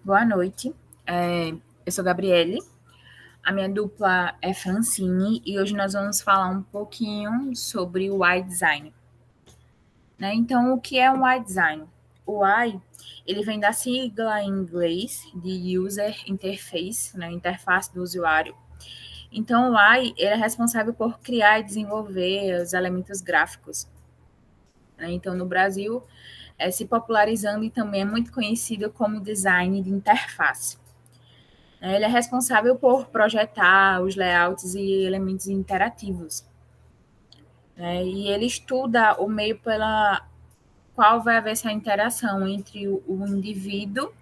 Boa noite. Eu sou Gabriele, a minha dupla é Francine e hoje nós vamos falar um pouquinho sobre o UI design. Né? Então, o que é um UI design? O UI, ele vem da sigla em inglês de User Interface, né? Interface do usuário. Então, o UI ele é responsável por criar e desenvolver os elementos gráficos. Né? Então, no Brasil, se popularizando e também é muito conhecido como design de interface. Ele é responsável por projetar os layouts e elementos interativos. Né? E ele estuda o meio pela qual vai haver essa interação entre o indivíduo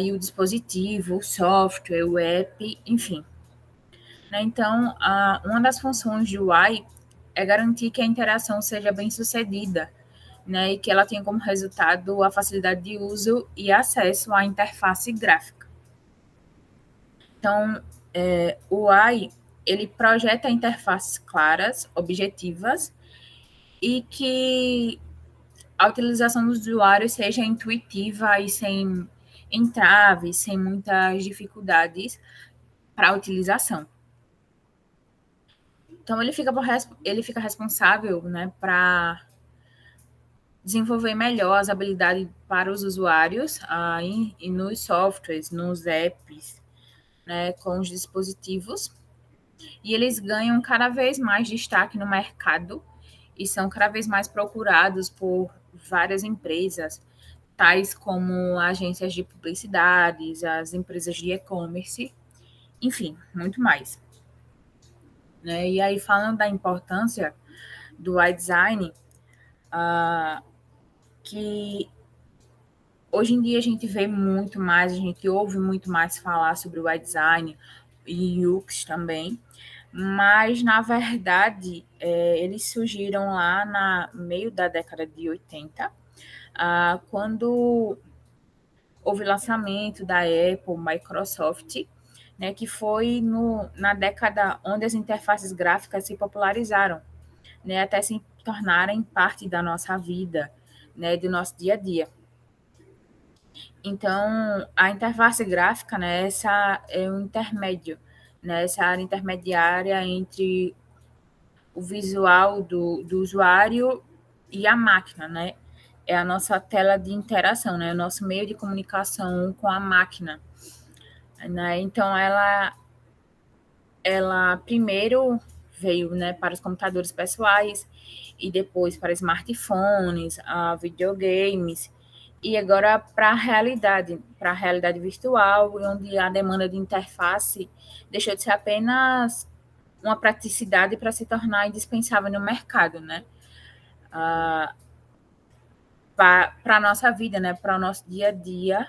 e o dispositivo, o software, o app, enfim. Né? Então, uma das funções do UI é garantir que a interação seja bem sucedida, né? E que ela tenha como resultado a facilidade de uso e acesso à interface gráfica. Então, o UI ele projeta interfaces claras, objetivas e que a utilização do usuário seja intuitiva e sem entraves, sem muitas dificuldades para a utilização. Então, ele fica responsável, né, para desenvolver melhor as habilidades para os usuários e nos softwares, nos apps, né, com os dispositivos. E eles ganham cada vez mais destaque no mercado e são cada vez mais procurados por várias empresas, tais como agências de publicidades, as empresas de e-commerce, enfim, muito mais. Né? E aí, falando da importância do iDesign, que hoje em dia a gente vê muito mais, a gente ouve muito mais falar sobre o iDesign e UX também, mas na verdade eles surgiram lá no meio da década de 80, quando houve lançamento da Apple, Microsoft, né, que foi na década onde as interfaces gráficas se popularizaram, né, até se tornarem parte da nossa vida, né, do nosso dia a dia. Então, a interface gráfica, né, essa é um intermédio, né, essa área intermediária entre o visual do usuário e a máquina, né? É a nossa tela de interação, né? O nosso meio de comunicação com a máquina, né? Então, ela primeiro veio, né, para os computadores pessoais e depois para smartphones, videogames e agora para a realidade virtual, onde a demanda de interface deixou de ser apenas uma praticidade para se tornar indispensável no mercado, né? Para a nossa vida, né? Para o nosso dia a dia,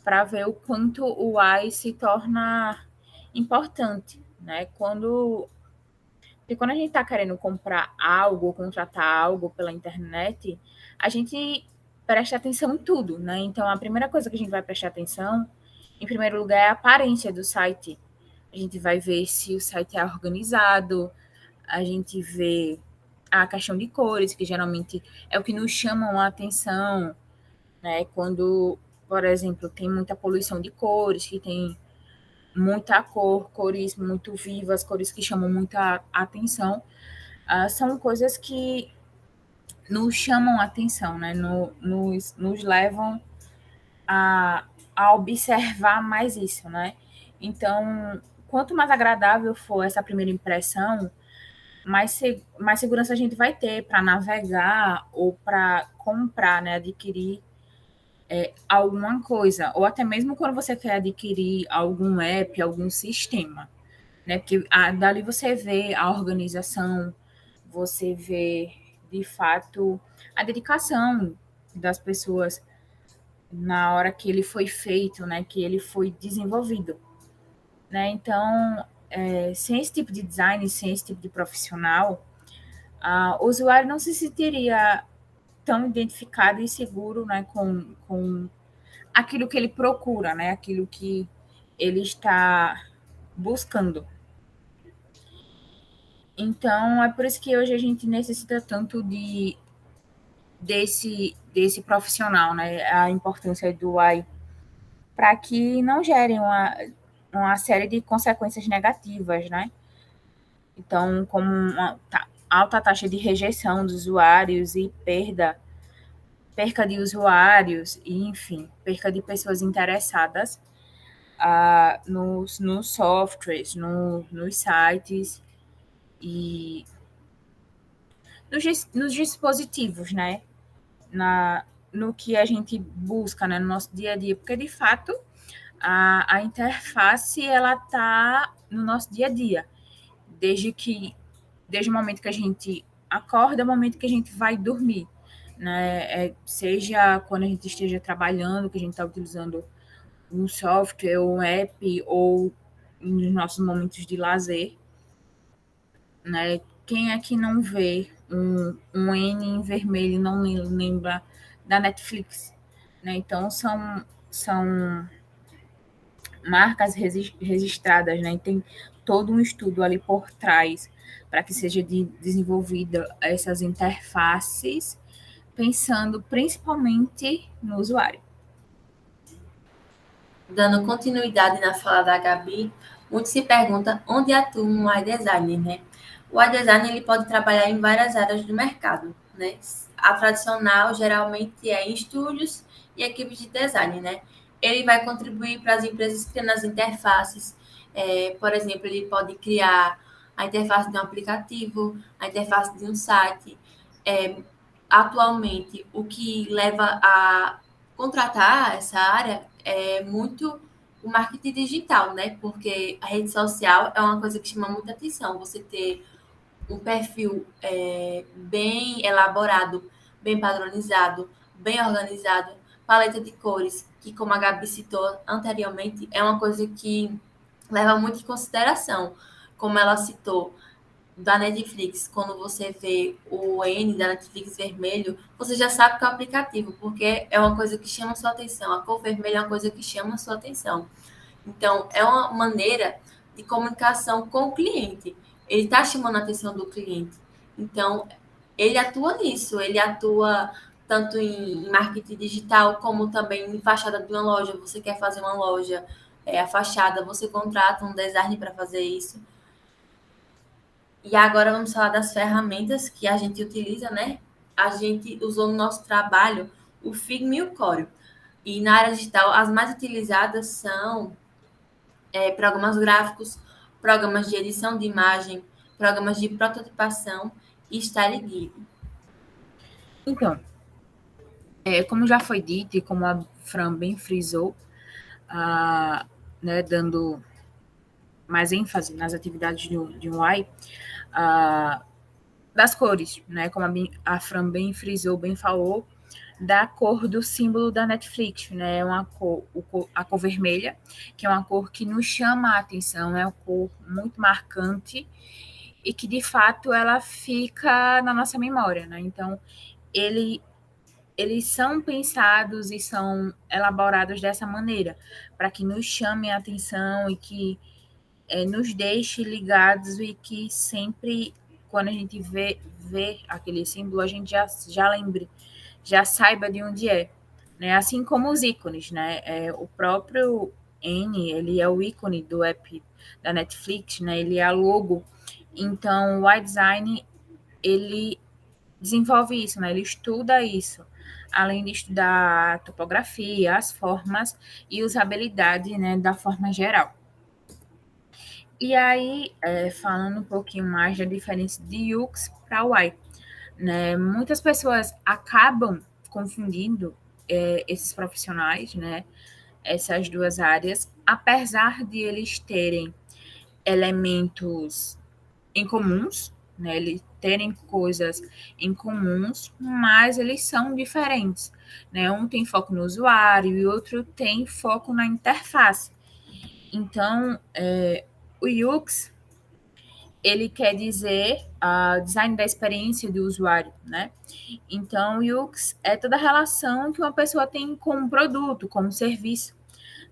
para ver o quanto o AI se torna importante, né? E quando a gente está querendo comprar algo, contratar algo pela internet, a gente presta atenção em tudo, né? Então, a primeira coisa que a gente vai prestar atenção, em primeiro lugar, é a aparência do site. A gente vai ver se o site é organizado, a gente vê a questão de cores, que geralmente é o que nos chamam a atenção, né? Quando, por exemplo, tem muita poluição de cores, que tem muita cor, cores muito vivas, cores que chamam muita atenção, são coisas que nos chamam a atenção, né? Nos levam a, a observar mais isso, né? Então, quanto mais agradável for essa primeira impressão, mais segurança a gente vai ter para navegar ou para comprar, né? Adquirir alguma coisa, ou até mesmo quando você quer adquirir algum app, algum sistema, né? Porque dali você vê a organização, você vê de fato a dedicação das pessoas na hora que ele foi feito, né? Que ele foi desenvolvido, né? Então, sem esse tipo de design, sem esse tipo de profissional, o usuário não se sentiria tão identificado e seguro, né, com aquilo que ele procura, né, aquilo que ele está buscando. Então, é por isso que hoje a gente necessita tanto desse profissional, né, a importância do AI para que não gerem uma série de consequências negativas, né? Então, como uma alta taxa de rejeição dos usuários e perca de usuários e, enfim, perca de pessoas interessadas nos softwares, nos sites e nos dispositivos, né? No que a gente busca, né, no nosso dia a dia, porque de fato a interface ela está no nosso dia a dia, desde o momento que a gente acorda ao momento que a gente vai dormir, né? Seja quando a gente esteja trabalhando, que a gente está utilizando um software, um app, ou nos nossos momentos de lazer, né? Quem é que não vê um N em vermelho e não lembra da Netflix, né? Então são marcas registradas, né? E tem todo um estudo ali por trás para que seja desenvolvida essas interfaces, pensando principalmente no usuário. Dando continuidade na fala da Gabi, muito se pergunta onde atua um iDesigner, né? O iDesigner ele pode trabalhar em várias áreas do mercado, né? A tradicional geralmente é em estúdios e equipes de design, né? Ele vai contribuir para as empresas criando as interfaces. Por exemplo, ele pode criar a interface de um aplicativo, a interface de um site. É, Atualmente, o que leva a contratar essa área é muito o marketing digital, né? Porque a rede social é uma coisa que chama muita atenção. Você ter um perfil bem elaborado, bem padronizado, bem organizado, paleta de cores, que como a Gabi citou anteriormente, é uma coisa que leva muito em consideração. Como ela citou, da Netflix, quando você vê o N da Netflix vermelho, você já sabe que é o aplicativo, porque é uma coisa que chama sua atenção. A cor vermelha é uma coisa que chama sua atenção. Então, é uma maneira de comunicação com o cliente. Ele está chamando a atenção do cliente. Então, ele atua nisso. Ele atua tanto em marketing digital, como também em fachada de uma loja. Você quer fazer uma loja, a fachada, você contrata um designer para fazer isso. E agora vamos falar das ferramentas que a gente utiliza, né? A gente usou no nosso trabalho o Figma e o Corel. E na área digital, as mais utilizadas são programas gráficos, programas de edição de imagem, programas de prototipação e Style Guide. Então, como já foi dito e como a Fran bem frisou, né, dando mais ênfase nas atividades de um UI, das cores, né, como a Fran bem frisou, bem falou, da cor do símbolo da Netflix, né, a cor vermelha, que é uma cor que nos chama a atenção, é uma cor muito marcante e que, de fato, ela fica na nossa memória, né, então, eles são pensados e são elaborados dessa maneira, para que nos chame a atenção e que nos deixe ligados e que sempre, quando a gente vê aquele símbolo, a gente já lembre, já saiba de onde é. Né? Assim como os ícones, né? O próprio N, ele é o ícone do app da Netflix, né? Ele é a logo. Então, o iDesign, ele desenvolve isso, né? Ele estuda isso, além de estudar a topografia, as formas e usabilidade, né, da forma geral. E aí, falando um pouquinho mais da diferença de UX para UI, né? Muitas pessoas acabam confundindo esses profissionais, né? Essas duas áreas, apesar de eles terem elementos em comuns, né? Eles terem coisas em comuns, mas eles são diferentes, né? Um tem foco no usuário e outro tem foco na interface. Então, o UX ele quer dizer design da experiência do usuário, né? Então, o UX é toda a relação que uma pessoa tem com um produto, com um serviço,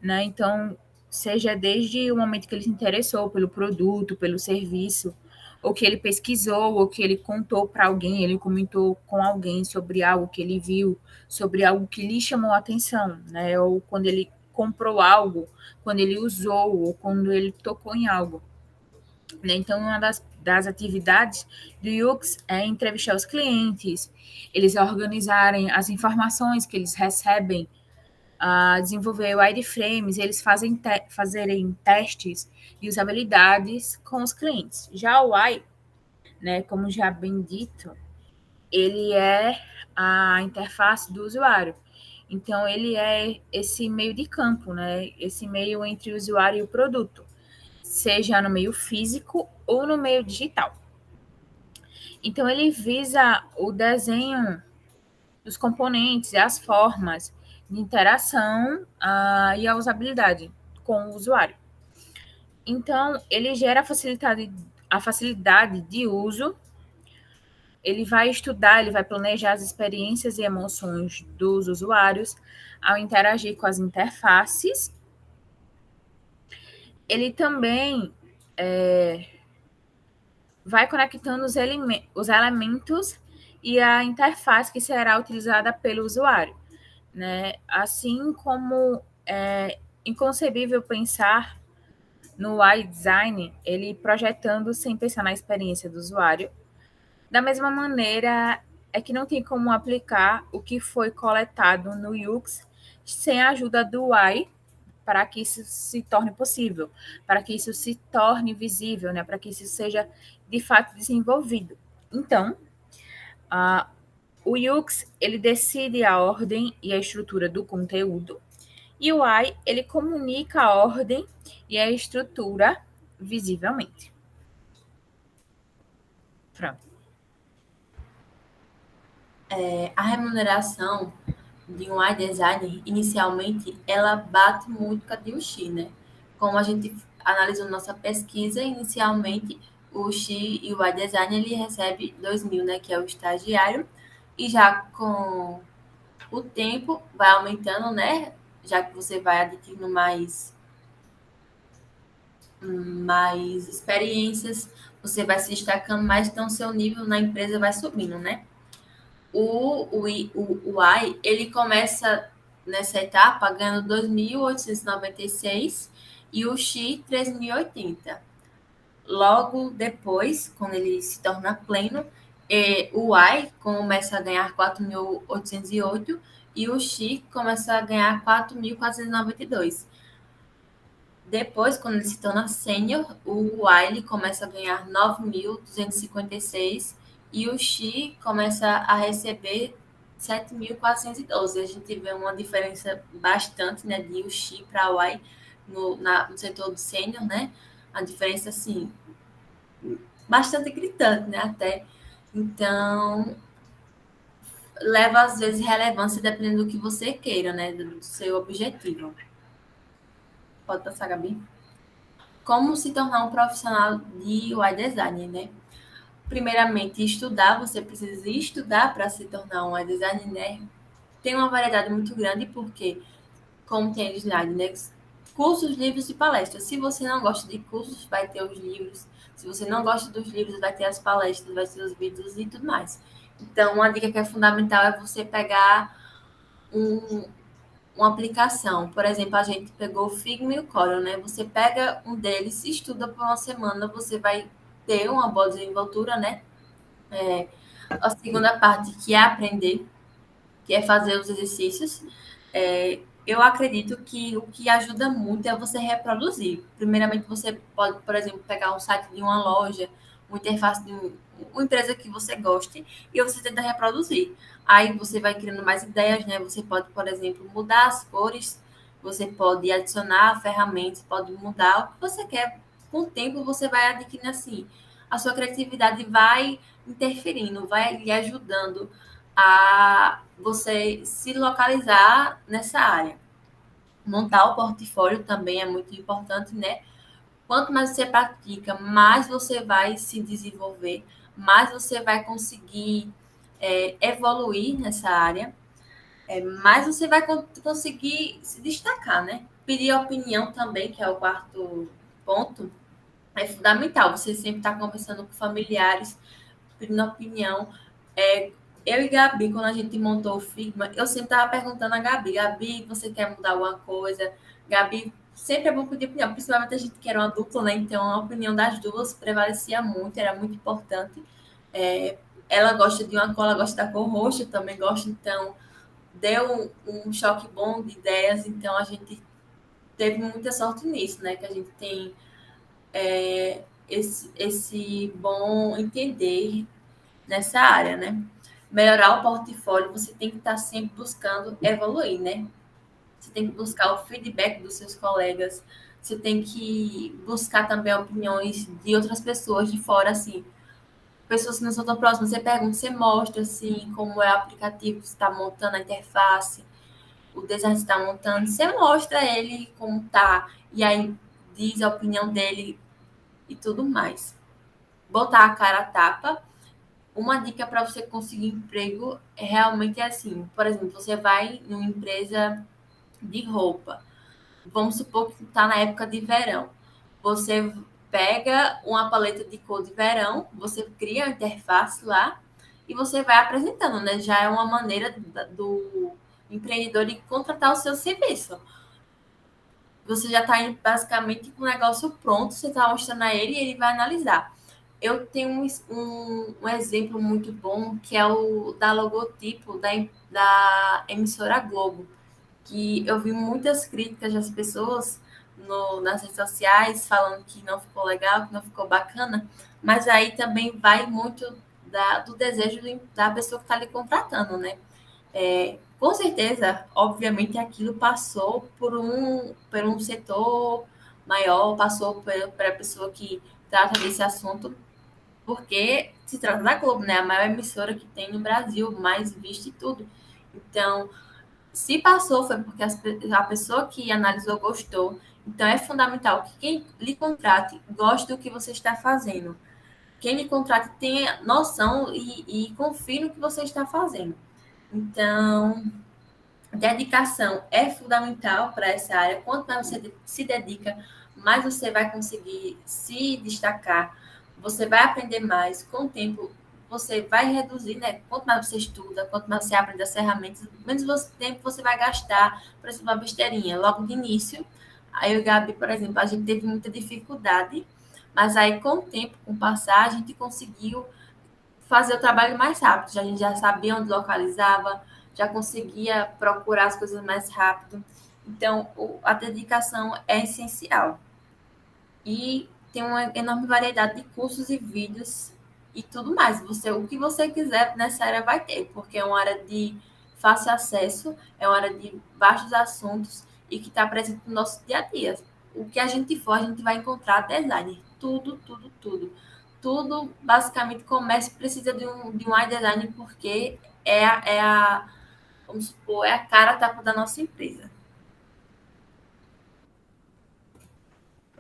né? Então, seja desde o momento que ele se interessou pelo produto, pelo serviço, ou que ele pesquisou, ou que ele contou para alguém, ele comentou com alguém sobre algo que ele viu, sobre algo que lhe chamou a atenção, né? Ou quando ele comprou algo, quando ele usou ou quando ele tocou em algo. Então, uma das atividades do UX é entrevistar os clientes, eles organizarem as informações que eles recebem, desenvolver wireframes, eles fazerem testes de usabilidades com os clientes. Já o UI, né, como já bem dito, ele é a interface do usuário. Então, ele é esse meio de campo, né? Esse meio entre o usuário e o produto, seja no meio físico ou no meio digital. Então, ele visa o desenho dos componentes e as formas de interação e a usabilidade com o usuário. Então, ele gera a facilidade de uso, ele vai estudar, ele vai planejar as experiências e emoções dos usuários ao interagir com as interfaces. Ele também vai conectando os elementos e a interface que será utilizada pelo usuário, né? Assim como é inconcebível pensar no UI design, ele projetando sem pensar na experiência do usuário. Da mesma maneira, é que não tem como aplicar o que foi coletado no UX sem a ajuda do UI para que isso se torne possível, para que isso se torne visível, né? Para que isso seja de fato desenvolvido. Então, o UX ele decide a ordem e a estrutura do conteúdo, e o UI ele comunica a ordem e a estrutura visivelmente. Pronto. A remuneração de um UI designer, inicialmente, ela bate muito com a de UX, né? Como a gente analisou nossa pesquisa, inicialmente, o UX e o UI designer, ele recebe 2.000, né? Que é o estagiário, e já com o tempo vai aumentando, né? Já que você vai adquirindo mais experiências, você vai se destacando mais, então seu nível na empresa vai subindo, né? O Y, ele começa nessa etapa ganhando 2.896 e o X 3.080. Logo depois, quando ele se torna pleno, o Y começa a ganhar 4.808 e o X começa a ganhar 4.492. Depois, quando ele se torna sênior, o Y começa a ganhar 9.256 e o X começa a receber 7.412. A gente vê uma diferença bastante, né, de o X para o Y no setor do sênior, né? A diferença, assim, bastante gritante, né, até. Então, leva, às vezes, relevância dependendo do que você queira, né, do seu objetivo. Pode passar, Gabi? Como se tornar um profissional de UI design, né? Primeiramente, estudar, você precisa estudar para se tornar um UI designer, né? Tem uma variedade muito grande, porque, como tem slide, né? Cursos, livros e palestras. Se você não gosta de cursos, vai ter os livros. Se você não gosta dos livros, vai ter as palestras, vai ter os vídeos e tudo mais. Então, uma dica que é fundamental é você pegar uma aplicação. Por exemplo, a gente pegou o Figma e o Corel, né? Você pega um deles, estuda por uma semana, você vai ter uma boa desenvoltura, né? A segunda parte, que é aprender, que é fazer os exercícios. Eu acredito que o que ajuda muito é você reproduzir. Primeiramente, você pode, por exemplo, pegar um site de uma loja, uma interface de uma empresa que você goste e você tenta reproduzir. Aí você vai criando mais ideias, né? Você pode, por exemplo, mudar as cores, você pode adicionar ferramentas, pode mudar o que você quer. Com o tempo, você vai adquirindo assim. A sua criatividade vai interferindo, vai lhe ajudando a você se localizar nessa área. Montar o portfólio também é muito importante, né? Quanto mais você pratica, mais você vai se desenvolver, mais você vai conseguir evoluir nessa área, mais você vai conseguir se destacar, né? Pedir opinião também, que é o quarto ponto, é fundamental. Você sempre está conversando com familiares, pedindo opinião, Eu e Gabi, quando a gente montou o Figma, eu sempre estava perguntando a Gabi, Gabi, você quer mudar alguma coisa? Gabi, sempre é bom pedir opinião, principalmente a gente que era uma dupla, né? Então a opinião das duas prevalecia muito, era muito importante. É, ela gosta de uma cor, ela gosta da cor roxa, eu também gosto, então deu um choque bom de ideias, então a gente teve muita sorte nisso, né? Que a gente tem esse bom entender nessa área, né? Melhorar o portfólio, você tem que estar sempre buscando evoluir, né? Você tem que buscar o feedback dos seus colegas, você tem que buscar também opiniões de outras pessoas de fora, assim, pessoas que não são tão próximas. Você pergunta, você mostra, assim, como é o aplicativo que você está montando, a interface, o design que você está montando, você mostra ele como tá, e aí diz a opinião dele e tudo mais. Botar a cara a tapa. Uma dica para você conseguir emprego é realmente assim, por exemplo, você vai em uma empresa de roupa. Vamos supor que está na época de verão. Você pega uma paleta de cor de verão, você cria a interface lá e você vai apresentando, né? Já é uma maneira do empreendedor de contratar o seu serviço. Você já está basicamente com o negócio pronto, você está mostrando a ele e ele vai analisar. Eu tenho um exemplo muito bom, que é o da logotipo da emissora Globo, que eu vi muitas críticas das pessoas nas redes sociais falando que não ficou legal, que não ficou bacana, mas aí também vai muito do desejo da pessoa que está lhe contratando, né? Com certeza, obviamente, aquilo passou por um setor maior, passou para a pessoa que trata desse assunto, porque se trata da Globo, né? A maior emissora que tem no Brasil, mais vista e tudo. Então, se passou, foi porque a pessoa que analisou gostou. Então, é fundamental que quem lhe contrate goste do que você está fazendo. Quem lhe contrate tenha noção e confie no que você está fazendo. Então, dedicação é fundamental para essa área. Quanto mais você se dedica, mais você vai conseguir se destacar. Você vai aprender mais. Com o tempo, você vai reduzir, né? Quanto mais você estuda, quanto mais você aprende as ferramentas, menos tempo você vai gastar, por exemplo, uma besteirinha. Logo de início, aí o Gabi, por exemplo, a gente teve muita dificuldade, mas aí com o tempo, com o passar, a gente conseguiu fazer o trabalho mais rápido. A gente já sabia onde localizava, já conseguia procurar as coisas mais rápido. Então, a dedicação é essencial. E tem uma enorme variedade de cursos e vídeos e tudo mais. O que você quiser nessa área vai ter, porque é uma área de fácil acesso, é uma área de vastos assuntos e que está presente no nosso dia a dia. O que a gente for, a gente vai encontrar designer. Tudo, tudo, tudo. Tudo, basicamente, comércio precisa de um iDesign porque vamos supor, é a cara a tapa da nossa empresa.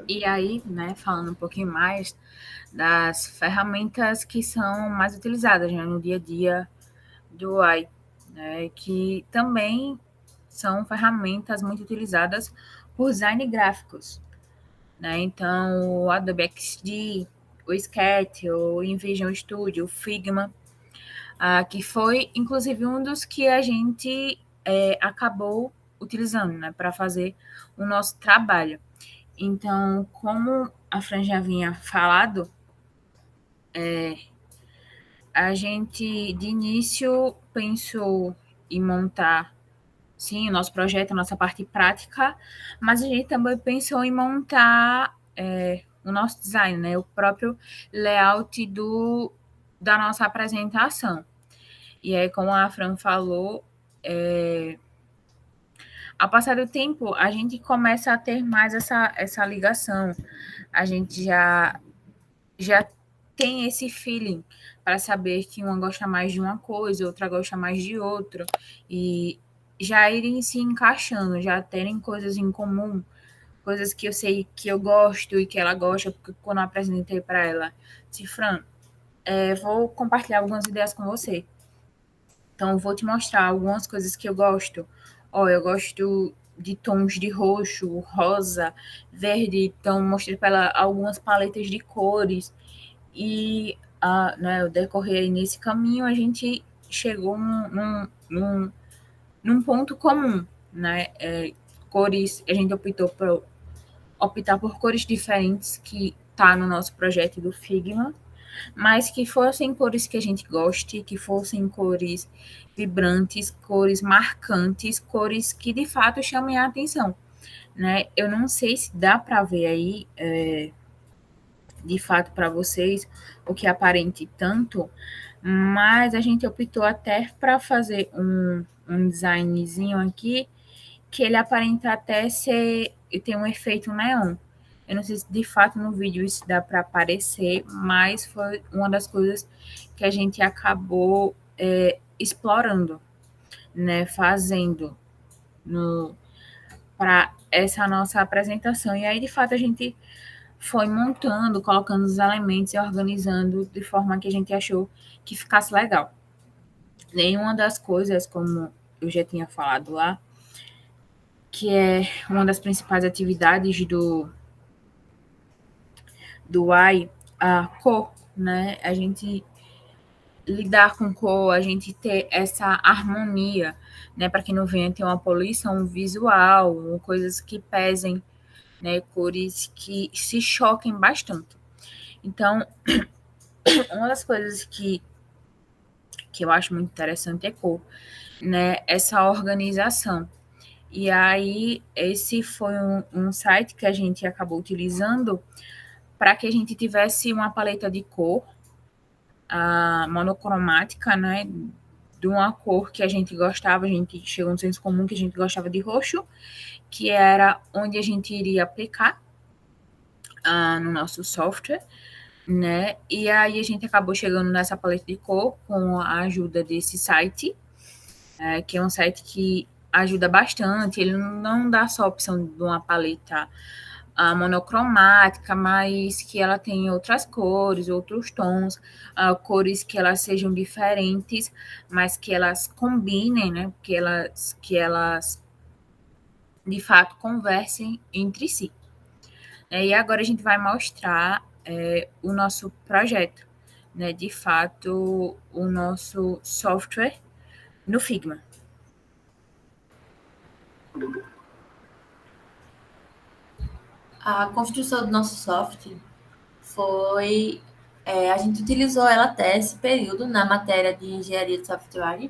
E aí, né, falando um pouquinho mais das ferramentas que são mais utilizadas, né, no dia a dia do UI, né, que também são ferramentas muito utilizadas por design gráficos, né? Então, o Adobe XD, o Sketch, o InVision Studio, o Figma, que foi inclusive um dos que a gente acabou utilizando, né, para fazer o nosso trabalho. Então, como a Fran já havia falado, a gente de início pensou em montar, sim, o nosso projeto, a nossa parte prática, mas a gente também pensou em montar o nosso design, né, o próprio layout da nossa apresentação. E aí, como a Fran falou, ao passar do tempo, a gente começa a ter mais essa ligação. A gente já tem esse feeling para saber que uma gosta mais de uma coisa, outra gosta mais de outra, e já irem se encaixando, já terem coisas em comum, coisas que eu sei que eu gosto e que ela gosta, porque quando eu apresentei para ela, disse, Fran, vou compartilhar algumas ideias com você. Então, eu vou te mostrar algumas coisas que eu gosto. Ó, eu gosto de tons de roxo, rosa, verde. Então, mostrei para ela algumas paletas de cores. E, né, o decorrer nesse caminho, a gente chegou num ponto comum, né? Cores, a gente optar por cores diferentes que tá no nosso projeto do Figma, mas que fossem cores que a gente goste, que fossem cores vibrantes, cores marcantes, cores que de fato chamem a atenção, né? Eu não sei se dá para ver aí, de fato, para vocês, o que aparente tanto, mas a gente optou até para fazer um designzinho aqui que ele aparenta até ser tem um efeito neon. Eu não sei se de fato no vídeo isso dá para aparecer, mas foi uma das coisas que a gente acabou explorando, né, fazendo para essa nossa apresentação. E aí, de fato, a gente foi montando, colocando os elementos e organizando de forma que a gente achou que ficasse legal. Nenhuma das coisas, como eu já tinha falado lá, que é uma das principais atividades do Y, a cor, né? A gente lidar com cor, a gente ter essa harmonia, né? Para que não venha ter uma poluição visual, coisas que pesem, né? Cores que se choquem bastante. Então, uma das coisas que eu acho muito interessante é cor, né? Essa organização. E aí, esse foi um site que a gente acabou utilizando para que a gente tivesse uma paleta de cor monocromática, né? De uma cor que a gente gostava, a gente chegou no senso comum que a gente gostava de roxo, que era onde a gente iria aplicar no nosso software, né? E aí a gente acabou chegando nessa paleta de cor com a ajuda desse site, que é um site que ajuda bastante. Ele não dá só a opção de uma paleta monocromática, mas que ela tem outras cores, outros tons, cores que elas sejam diferentes, mas que elas combinem, né? Que elas de fato conversem entre si. E agora a gente vai mostrar o nosso projeto, né? De fato, o nosso software no Figma. A construção do nosso software foi. A gente utilizou ela até esse período na matéria de engenharia de software,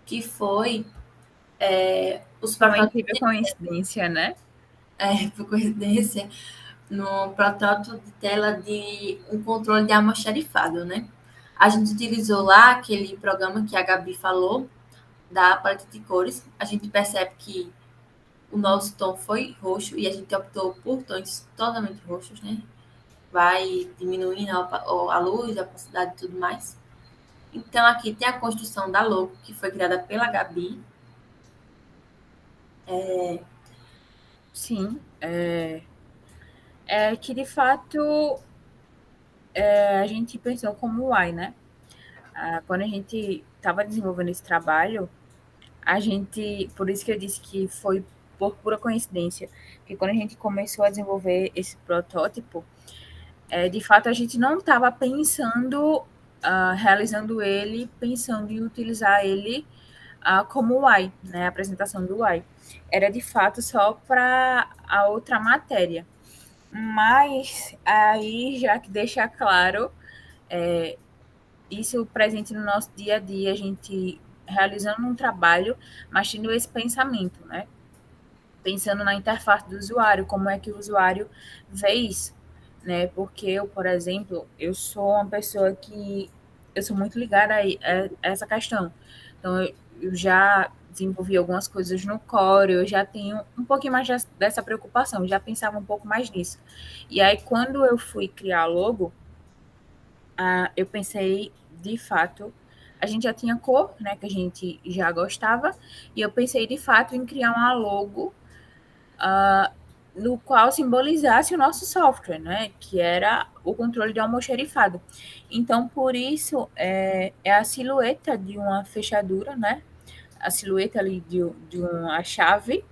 que foi os Foi uma protótipos, incrível coincidência, né? por coincidência, no protótipo de tela de um controle de almoxarifado, né? A gente utilizou lá aquele programa que a Gabi falou, da paleta de cores. A gente percebe que o nosso tom foi roxo e a gente optou por tons totalmente roxos, né? Vai diminuindo a luz, a opacidade e tudo mais. Então, aqui tem a construção da logo, que foi criada pela Gabi. Sim, que de fato a gente pensou como UI, né? Quando a gente estava desenvolvendo esse trabalho, por isso que eu disse que foi por pura coincidência, porque quando a gente começou a desenvolver esse protótipo, de fato a gente não estava pensando, realizando ele, pensando em utilizar ele como UI, né? A apresentação do UI. Era de fato só para a outra matéria. Mas aí já que deixa claro, isso presente no nosso dia a dia, a gente realizando um trabalho, mas tendo esse pensamento, né? Pensando na interface do usuário, como é que o usuário vê isso, né? Porque eu, por exemplo, eu sou uma pessoa que eu sou muito ligada a essa questão. Então, eu já desenvolvi algumas coisas no Core, eu já tenho um pouquinho mais dessa preocupação, já pensava um pouco mais nisso. E aí, quando eu fui criar a logo, eu pensei, de fato, a gente já tinha cor, né, que a gente já gostava, e eu pensei, de fato, em criar uma logo no qual simbolizasse o nosso software, né, que era o controle de almoxerifado. Então, por isso, é a silhueta de uma fechadura, né, a silhueta ali de uma chave,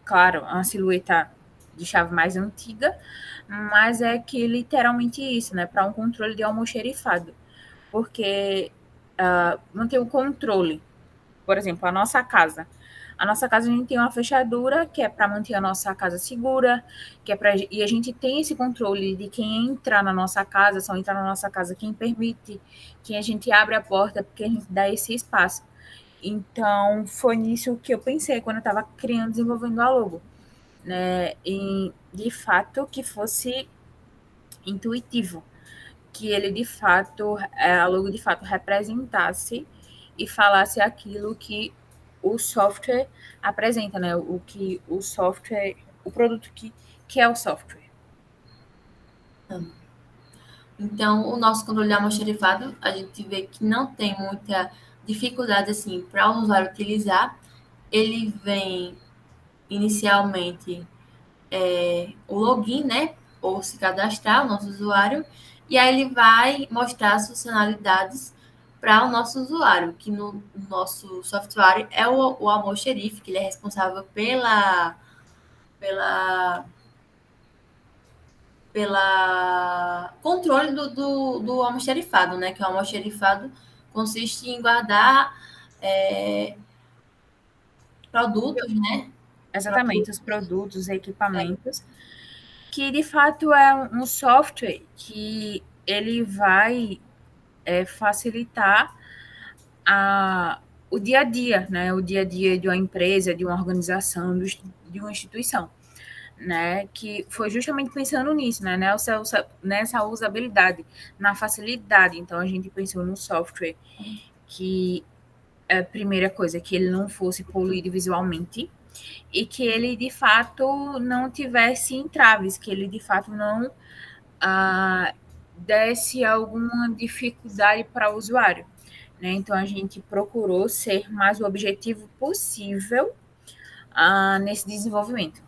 claro, uma silhueta de chave mais antiga, mas é que literalmente isso, né, para um controle de almoxerifado. Porque manter o controle. Por exemplo, a nossa casa. A nossa casa a gente tem uma fechadura que é para manter a nossa casa segura, que é para e a gente tem esse controle de quem entra na nossa casa, só entrar na nossa casa quem permite, quem a gente abre a porta porque a gente dá esse espaço. Então, foi nisso que eu pensei quando eu estava criando, desenvolvendo a logo, né? E de fato que fosse intuitivo, que ele de fato, a logo de fato representasse e falasse aquilo que o software apresenta, né? O que o software, o produto que é o software. Então, o nosso controle de almoxarifado, a gente vê que não tem muita dificuldade assim para o usuário utilizar. Ele vem inicialmente o login, né? Ou se cadastrar o nosso usuário, e aí ele vai mostrar as funcionalidades para o nosso usuário, que no nosso software é o almoxerife, que ele é responsável pela pela controle do almoxerifado, né? Que o almoxerifado consiste em guardar produtos, né? Exatamente, os Produtos. produtos, os equipamentos, que de fato é um software que ele vai facilitar a, o dia a dia, né? O dia a dia de uma empresa, de uma organização, de uma instituição, né? Que foi justamente pensando nisso, né? Nessa usabilidade, na facilidade. Então a gente pensou no software que a primeira coisa que ele não fosse poluído visualmente e que ele de fato não tivesse entraves, que ele de fato não ah, desse alguma dificuldade para o usuário. Né? Então a gente procurou ser mais o objetivo possível nesse desenvolvimento.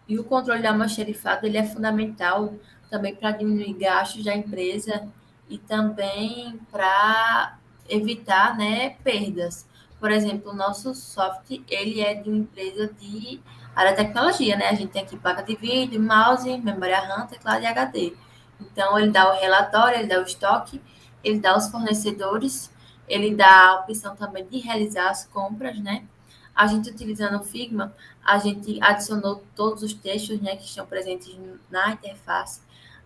E o controle da almoxerifado ele é fundamental também para diminuir gastos da empresa e também para evitar, né, perdas. Por exemplo, o nosso software ele é de uma empresa de área de tecnologia, né? A gente tem aqui placa de vídeo, mouse, memória RAM, teclado e HD. Então, ele dá o relatório, ele dá o estoque, ele dá os fornecedores, ele dá a opção também de realizar as compras, né? A gente utilizando o Figma, a gente adicionou todos os textos, né, que estão presentes na interface.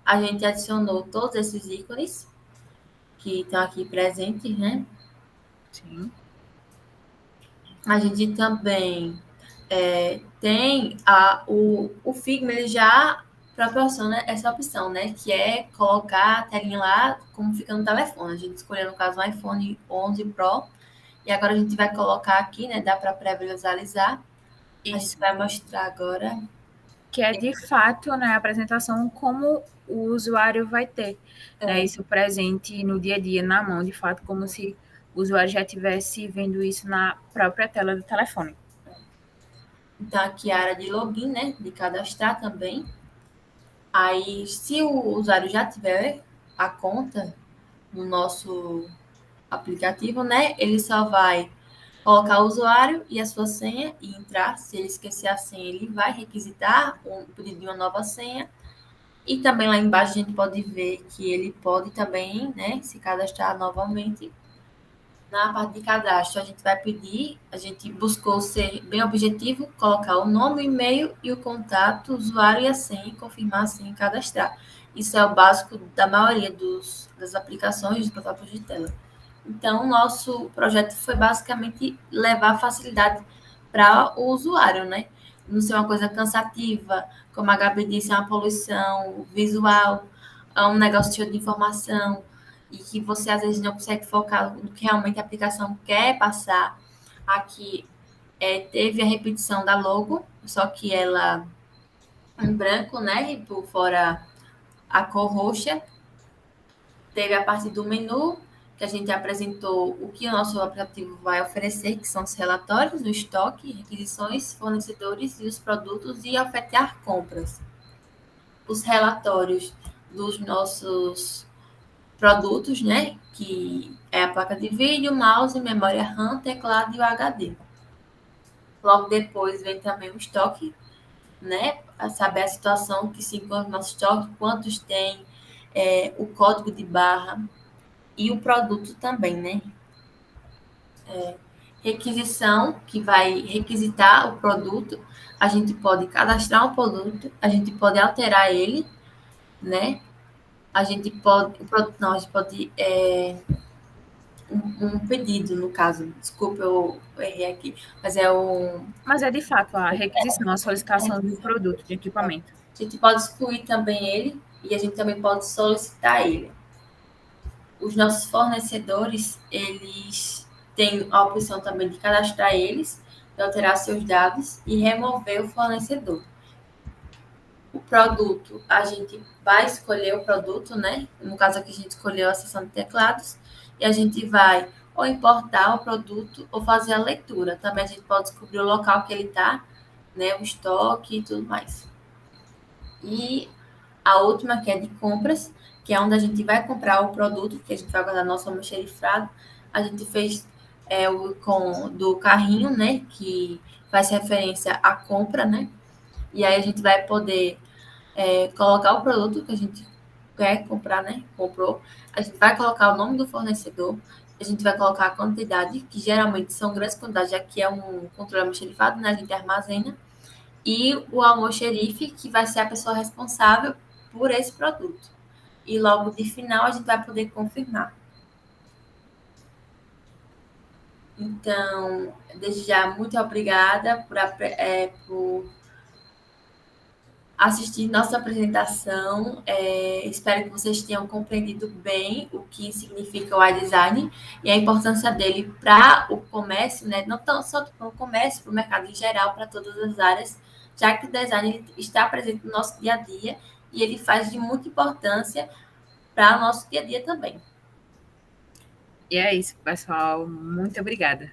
A gente adicionou todos esses ícones que estão aqui presentes, né? Sim. A gente também tem o Figma, ele já proporciona essa opção, né? Que é colocar a telinha lá como fica no telefone. A gente escolheu, no caso, o iPhone 11 Pro. E agora a gente vai colocar aqui, né? Dá para pré-visualizar. A gente Isso. vai mostrar agora. Que é de fato, né, a apresentação como o usuário vai ter, né, isso presente no dia a dia, na mão, de fato, como se o usuário já estivesse vendo isso na própria tela do telefone. Então, aqui a área de login, né? De cadastrar também. Aí, se o usuário já tiver a conta no nosso aplicativo, né? Ele só vai colocar o usuário e a sua senha e entrar. Se ele esquecer a senha, ele vai requisitar o pedido de uma nova senha. E também lá embaixo a gente pode ver que ele pode também, né, se cadastrar novamente. Na parte de cadastro, a gente vai pedir, a gente buscou ser bem objetivo, colocar o nome, o e-mail e o contato, o usuário e a senha, e confirmar a senha e cadastrar. Isso é o básico da maioria das aplicações dos protótipos de tela. Então, o nosso projeto foi basicamente levar facilidade para o usuário, né? Não ser uma coisa cansativa, como a Gabi disse, é uma poluição visual, é um negócio cheio de informação, e que você às vezes não consegue focar no que realmente a aplicação quer passar. Aqui teve a repetição da logo, só que ela em branco, né? E por fora a cor roxa. Teve a parte do menu, que a gente apresentou o que o nosso aplicativo vai oferecer, que são os relatórios, o estoque, requisições, fornecedores e os produtos e ofertar compras. Os relatórios dos nossos produtos, né? Que é a placa de vídeo, mouse, memória RAM, teclado e o HD. Logo depois vem também o estoque, né? Para saber a situação que se encontra no nosso estoque, quantos tem, o código de barra e o produto também, né? Requisição, que vai requisitar o produto, a gente pode cadastrar um produto, a gente pode alterar ele, né? A gente pode, o produto não, a gente pode um pedido, no caso, desculpa, eu errei aqui, mas é um. Mas é de fato a requisição, a solicitação de um produto, de equipamento. A gente pode excluir também ele e a gente também pode solicitar ele. Os nossos fornecedores, eles têm a opção também de cadastrar eles, de alterar seus dados e remover o fornecedor. O produto, a gente vai escolher o produto, né? No caso aqui, a gente escolheu a seção de teclados e a gente vai ou importar o produto ou fazer a leitura. Também a gente pode descobrir o local que ele está, né? O estoque e tudo mais. E a última, que é de compras, que é onde a gente vai comprar o produto, que a gente vai guardar nosso almoxerifado. A gente fez o com do carrinho, né? Que faz referência à compra, né? E aí a gente vai poder colocar o produto que a gente quer comprar, né? Comprou. A gente vai colocar o nome do fornecedor. A gente vai colocar a quantidade, que geralmente são grandes quantidades, já que é um controle almoxerifado, né? A gente armazena. E o almoxerife, que vai ser a pessoa responsável por esse produto. E logo de final a gente vai poder confirmar. Então, desde já, muito obrigada por assistir nossa apresentação. Espero que vocês tenham compreendido bem o que significa o iDesign e a importância dele para o comércio, né? Não tão só para o comércio, para o mercado em geral, para todas as áreas, já que o design está presente no nosso dia a dia e ele faz de muita importância para o nosso dia a dia também. E é isso, pessoal. Muito obrigada.